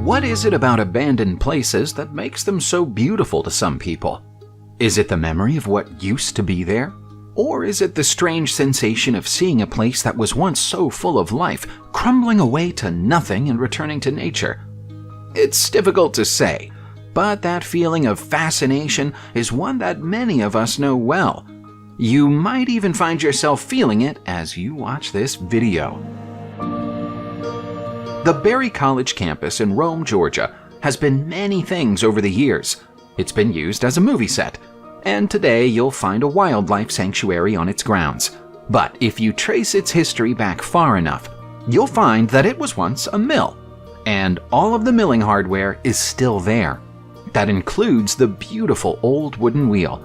What is it about abandoned places that makes them so beautiful to some people? Is it the memory of what used to be there? Or is it the strange sensation of seeing a place that was once so full of life crumbling away to nothing and returning to nature? It's difficult to say, but that feeling of fascination is one that many of us know well. You might even find yourself feeling it as you watch this video. The Berry College campus in Rome, Georgia, has been many things over the years. It's been used as a movie set, and today you'll find a wildlife sanctuary on its grounds. But if you trace its history back far enough, you'll find that it was once a mill, and all of the milling hardware is still there. That includes the beautiful old wooden wheel.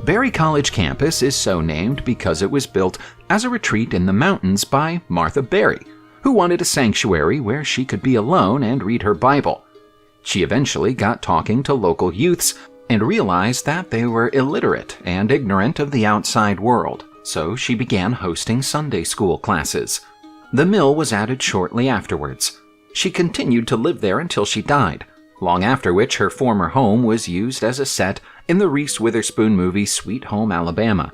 Berry College campus is so named because it was built as a retreat in the mountains by Martha Berry, who wanted a sanctuary where she could be alone and read her Bible. She eventually got talking to local youths and realized that they were illiterate and ignorant of the outside world, so she began hosting Sunday school classes. The mill was added shortly afterwards. She continued to live there until she died, long after which her former home was used as a set in the Reese Witherspoon movie Sweet Home Alabama.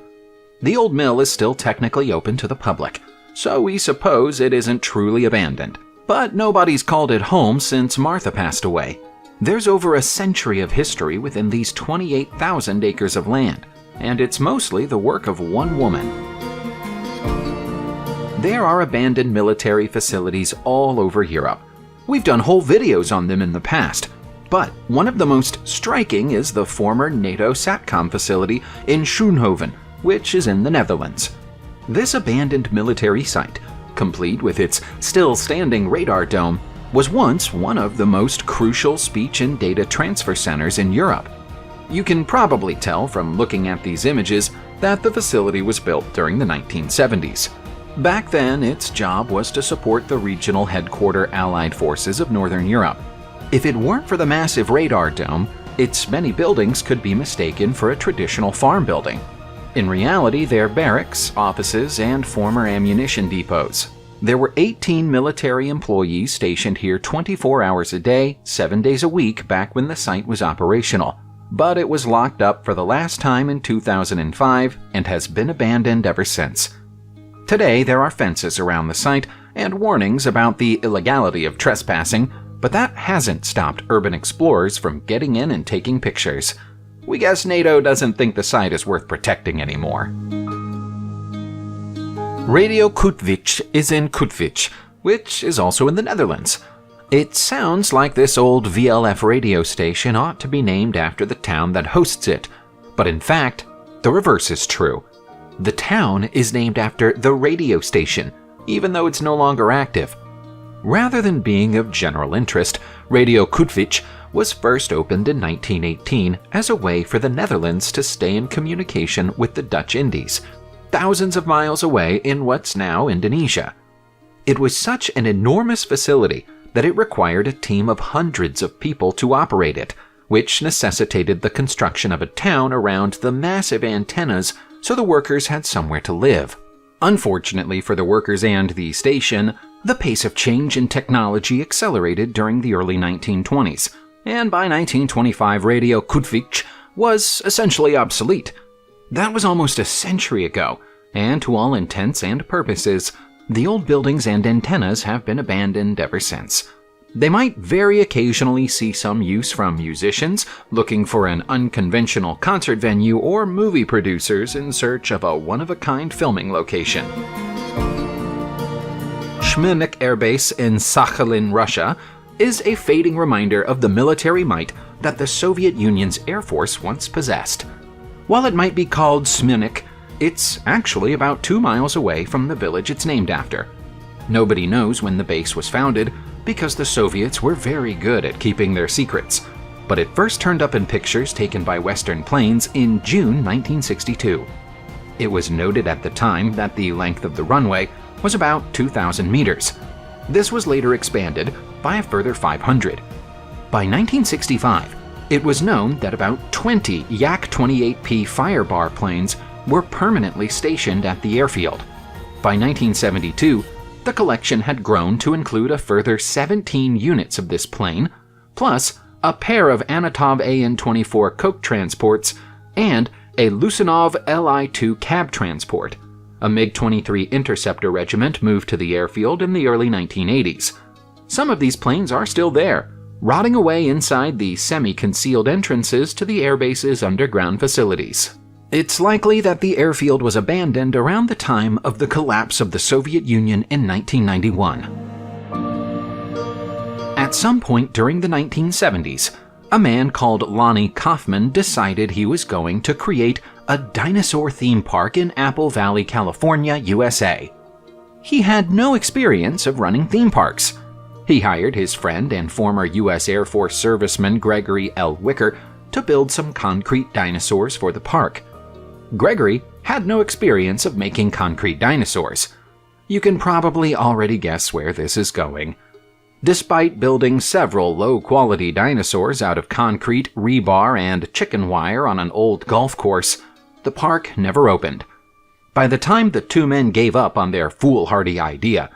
The old mill is still technically open to the public, so we suppose it isn't truly abandoned. But nobody's called it home since Martha passed away. There's over a century of history within these 28,000 acres of land, and it's mostly the work of one woman. There are abandoned military facilities all over Europe. We've done whole videos on them in the past, but one of the most striking is the former NATO SATCOM facility in Schoonhoven, which is in the Netherlands. This abandoned military site, complete with its still-standing radar dome, was once one of the most crucial speech and data transfer centers in Europe. You can probably tell from looking at these images that the facility was built during the 1970s. Back then, its job was to support the regional headquarter Allied forces of Northern Europe. If it weren't for the massive radar dome, its many buildings could be mistaken for a traditional farm building. In reality, they're barracks, offices, and former ammunition depots. There were 18 military employees stationed here 24 hours a day, 7 days a week back when the site was operational. But it was locked up for the last time in 2005 and has been abandoned ever since. Today, there are fences around the site and warnings about the illegality of trespassing, but that hasn't stopped urban explorers from getting in and taking pictures. We guess NATO doesn't think the site is worth protecting anymore. Radio Kootwijk is in Kootwijk, which is also in the Netherlands. It sounds like this old VLF radio station ought to be named after the town that hosts it, but in fact, the reverse is true. The town is named after the radio station, even though it's no longer active. Rather than being of general interest, Radio Kootwijk was first opened in 1918 as a way for the Netherlands to stay in communication with the Dutch Indies, thousands of miles away in what's now Indonesia. It was such an enormous facility that it required a team of hundreds of people to operate it, which necessitated the construction of a town around the massive antennas so the workers had somewhere to live. Unfortunately for the workers and the station, the pace of change in technology accelerated during the early 1920s, and by 1925 Radio Kootwijk was essentially obsolete. That was almost a century ago, and to all intents and purposes, the old buildings and antennas have been abandoned ever since. They might very occasionally see some use from musicians looking for an unconventional concert venue or movie producers in search of a one-of-a-kind filming location. Smyrnik airbase in Sakhalin, Russia, is a fading reminder of the military might that the Soviet Union's Air Force once possessed. While it might be called Smyrnik, it's actually about 2 miles away from the village it's named after. Nobody knows when the base was founded, because the Soviets were very good at keeping their secrets, but it first turned up in pictures taken by Western planes in June 1962. It was noted at the time that the length of the runway was about 2,000 meters. This was later expanded by a further 500. By 1965, it was known that about 20 Yak-28P Firebar planes were permanently stationed at the airfield. By 1972, the collection had grown to include a further 17 units of this plane, plus a pair of Anatov AN-24 coke transports, and a Lusanov Li-2 cab transport. A MiG-23 interceptor regiment moved to the airfield in the early 1980s. Some of these planes are still there, rotting away inside the semi-concealed entrances to the airbase's underground facilities. It's likely that the airfield was abandoned around the time of the collapse of the Soviet Union in 1991. At some point during the 1970s, a man called Lonnie Kaufman decided he was going to create a dinosaur theme park in Apple Valley, California, USA. He had no experience of running theme parks. He hired his friend and former U.S. Air Force serviceman Gregory L. Wicker to build some concrete dinosaurs for the park. Gregory had no experience of making concrete dinosaurs. You can probably already guess where this is going. Despite building several low-quality dinosaurs out of concrete, rebar, and chicken wire on an old golf course, the park never opened. By the time the two men gave up on their foolhardy idea,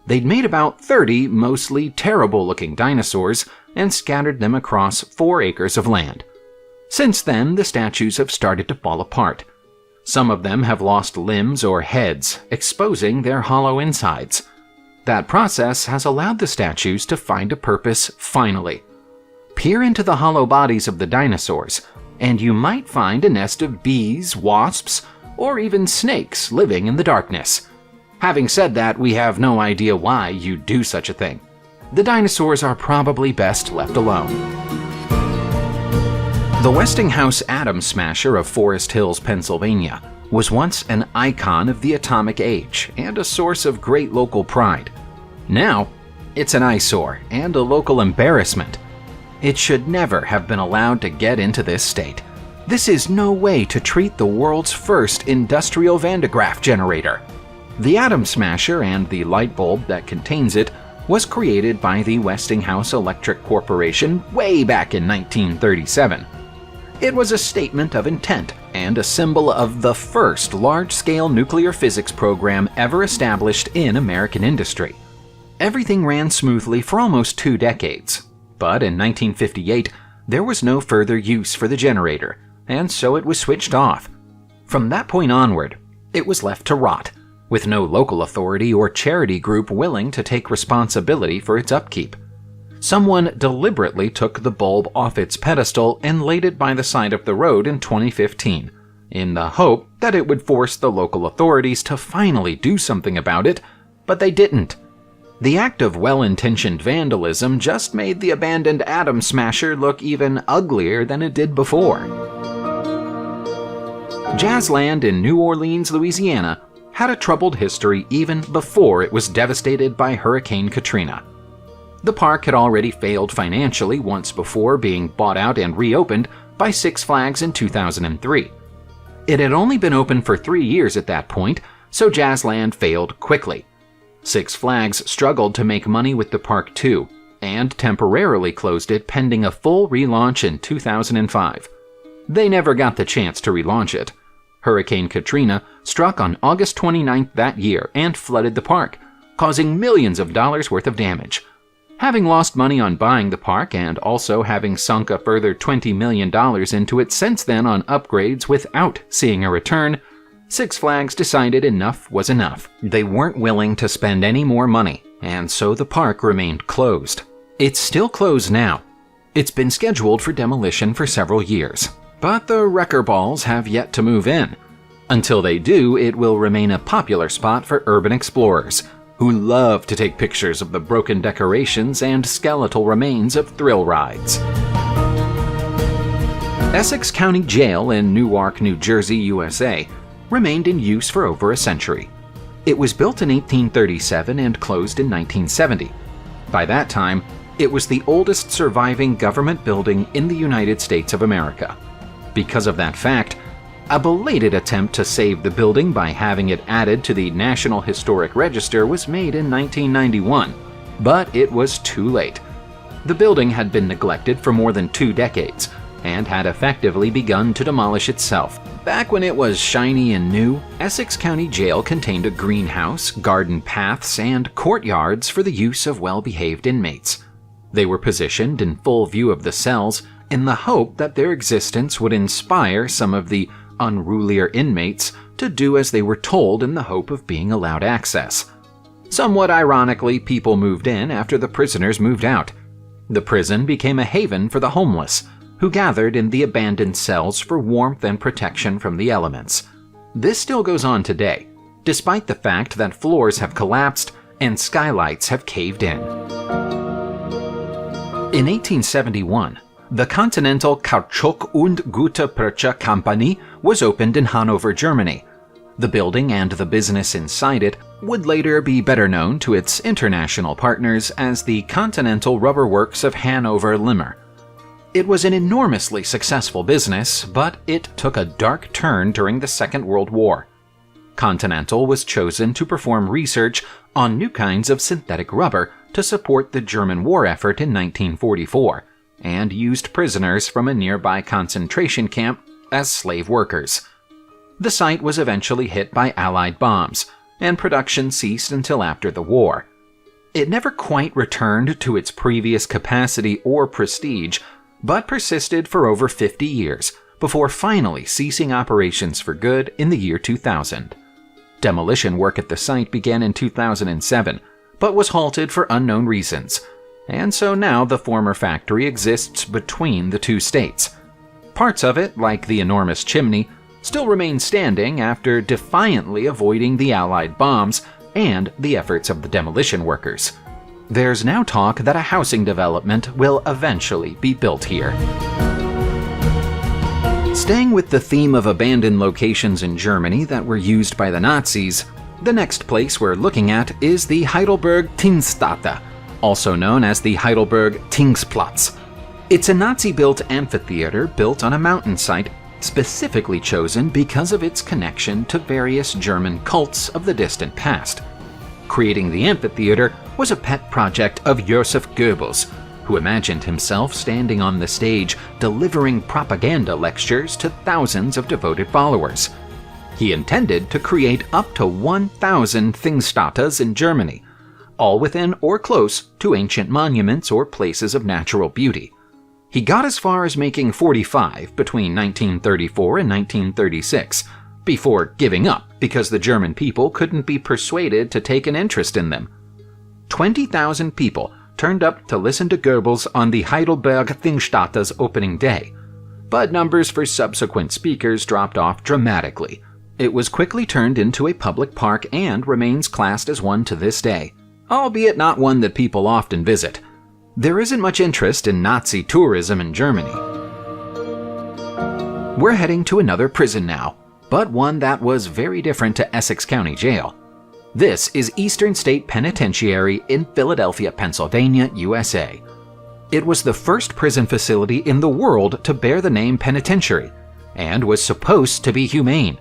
they'd made about 30 mostly terrible-looking dinosaurs and scattered them across 4 acres of land. Since then, the statues have started to fall apart. Some of them have lost limbs or heads, exposing their hollow insides. That process has allowed the statues to find a purpose finally. Peer into the hollow bodies of the dinosaurs, and you might find a nest of bees, wasps, or even snakes living in the darkness. Having said that, we have no idea why you'd do such a thing. The dinosaurs are probably best left alone. The Westinghouse atom smasher of Forest Hills, Pennsylvania, was once an icon of the atomic age and a source of great local pride. Now, it's an eyesore and a local embarrassment. It should never have been allowed to get into this state. This is no way to treat the world's first industrial Van de Graaff generator. The atom smasher and the light bulb that contains it was created by the Westinghouse Electric Corporation way back in 1937. It was a statement of intent and a symbol of the first large-scale nuclear physics program ever established in American industry. Everything ran smoothly for almost 2 decades, but in 1958 there was no further use for the generator, and so it was switched off. From that point onward, it was left to rot, with no local authority or charity group willing to take responsibility for its upkeep. Someone deliberately took the bulb off its pedestal and laid it by the side of the road in 2015, in the hope that it would force the local authorities to finally do something about it, but they didn't. The act of well-intentioned vandalism just made the abandoned atom smasher look even uglier than it did before. Jazzland in New Orleans, Louisiana, had a troubled history even before it was devastated by Hurricane Katrina. The park had already failed financially once before being bought out and reopened by Six Flags in 2003. It had only been open for 3 years at that point, so Jazzland failed quickly. Six Flags struggled to make money with the park too, and temporarily closed it pending a full relaunch in 2005. They never got the chance to relaunch it. Hurricane Katrina struck on August 29th that year and flooded the park, causing millions of dollars worth of damage. Having lost money on buying the park and also having sunk a further $20 million into it since then on upgrades without seeing a return, Six Flags decided enough was enough. They weren't willing to spend any more money, and so the park remained closed. It's still closed now. It's been scheduled for demolition for several years, but the wrecker balls have yet to move in. Until they do, it will remain a popular spot for urban explorers, who love to take pictures of the broken decorations and skeletal remains of thrill rides. Essex County Jail in Newark, New Jersey, USA, remained in use for over a century. It was built in 1837 and closed in 1970. By that time, it was the oldest surviving government building in the United States of America. Because of that fact, a belated attempt to save the building by having it added to the National Historic Register was made in 1991, but it was too late. The building had been neglected for more than 2 decades and had effectively begun to demolish itself. Back when it was shiny and new, Essex County Jail contained a greenhouse, garden paths, and courtyards for the use of well-behaved inmates. They were positioned in full view of the cells in the hope that their existence would inspire some of the unrulier inmates to do as they were told in the hope of being allowed access. Somewhat ironically, people moved in after the prisoners moved out. The prison became a haven for the homeless, who gathered in the abandoned cells for warmth and protection from the elements. This still goes on today, despite the fact that floors have collapsed and skylights have caved in. In 1871, the Continental Kautschuk und Güterprecher Company was opened in Hanover, Germany. The building and the business inside it would later be better known to its international partners as the Continental Rubber Works of Hanover-Limmer. It was an enormously successful business, but it took a dark turn during the Second World War. Continental was chosen to perform research on new kinds of synthetic rubber to support the German war effort in 1944, and used prisoners from a nearby concentration camp as slave workers. The site was eventually hit by Allied bombs, and production ceased until after the war. It never quite returned to its previous capacity or prestige, but persisted for over 50 years before finally ceasing operations for good in the year 2000. Demolition work at the site began in 2007, but was halted for unknown reasons, and so now the former factory exists between the two states. Parts of it, like the enormous chimney, still remain standing after defiantly avoiding the Allied bombs and the efforts of the demolition workers. There's now talk that a housing development will eventually be built here. Staying with the theme of abandoned locations in Germany that were used by the Nazis, the next place we're looking at is the Heidelberg Tingstätte, also known as the Heidelberg Tingsplatz. It's a Nazi-built amphitheater built on a mountain site specifically chosen because of its connection to various German cults of the distant past. Creating the amphitheater was a pet project of Joseph Goebbels, who imagined himself standing on the stage delivering propaganda lectures to thousands of devoted followers. He intended to create up to 1,000 Thingstättes in Germany, all within or close to ancient monuments or places of natural beauty. He got as far as making 45 between 1934 and 1936, before giving up because the German people couldn't be persuaded to take an interest in them. 20,000 people turned up to listen to Goebbels on the Heidelberg Thingstätte's opening day, but numbers for subsequent speakers dropped off dramatically. It was quickly turned into a public park and remains classed as one to this day, albeit not one that people often visit. There isn't much interest in Nazi tourism in Germany. We're heading to another prison now, but one that was very different to Essex County Jail. This is Eastern State Penitentiary in Philadelphia, Pennsylvania, USA. It was the first prison facility in the world to bear the name Penitentiary, and was supposed to be humane.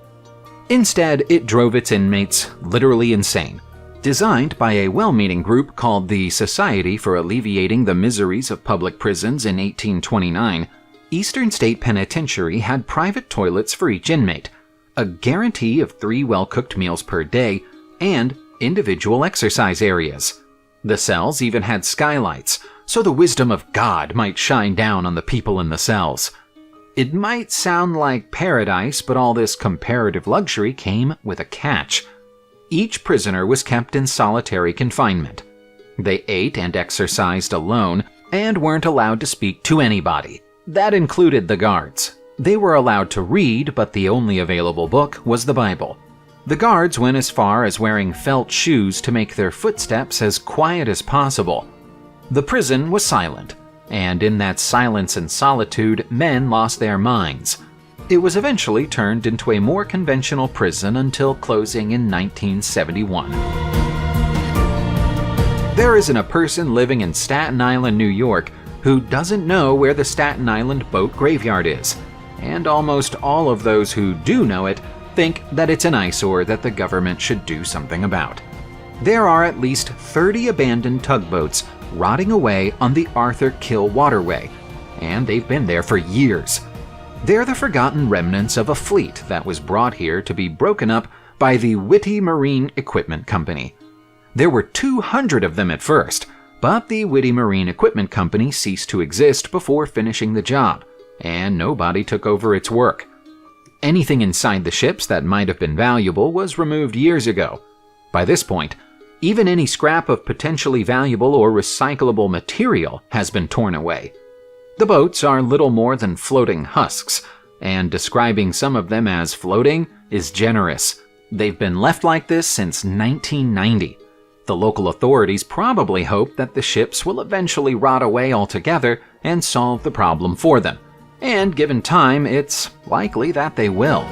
Instead, it drove its inmates literally insane. Designed by a well-meaning group called the Society for Alleviating the Miseries of Public Prisons in 1829, Eastern State Penitentiary had private toilets for each inmate, a guarantee of 3 well-cooked meals per day, and individual exercise areas. The cells even had skylights, so the wisdom of God might shine down on the people in the cells. It might sound like paradise, but all this comparative luxury came with a catch. Each prisoner was kept in solitary confinement. They ate and exercised alone and weren't allowed to speak to anybody. That included the guards. They were allowed to read, but the only available book was the Bible. The guards went as far as wearing felt shoes to make their footsteps as quiet as possible. The prison was silent, and in that silence and solitude, men lost their minds. It was eventually turned into a more conventional prison until closing in 1971. There isn't a person living in Staten Island, New York, who doesn't know where the Staten Island boat graveyard is, and almost all of those who do know it think that it's an eyesore that the government should do something about. There are at least 30 abandoned tugboats rotting away on the Arthur Kill Waterway, and they've been there for years. They're the forgotten remnants of a fleet that was brought here to be broken up by the Whitty Marine Equipment Company. There were 200 of them at first, But the Whitty Marine Equipment Company ceased to exist before finishing the job, and nobody took over its work. Anything inside the ships that might have been valuable was removed years ago. By this point, even any scrap of potentially valuable or recyclable material has been torn away. The boats are little more than floating husks, and describing some of them as floating is generous. They've been left like this since 1990. The local authorities probably hope that the ships will eventually rot away altogether and solve the problem for them. And given time, it's likely that they will.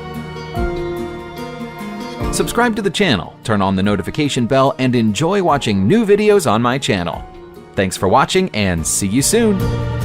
Subscribe to the channel, turn on the notification bell, and enjoy watching new videos on my channel. Thanks for watching, and see you soon!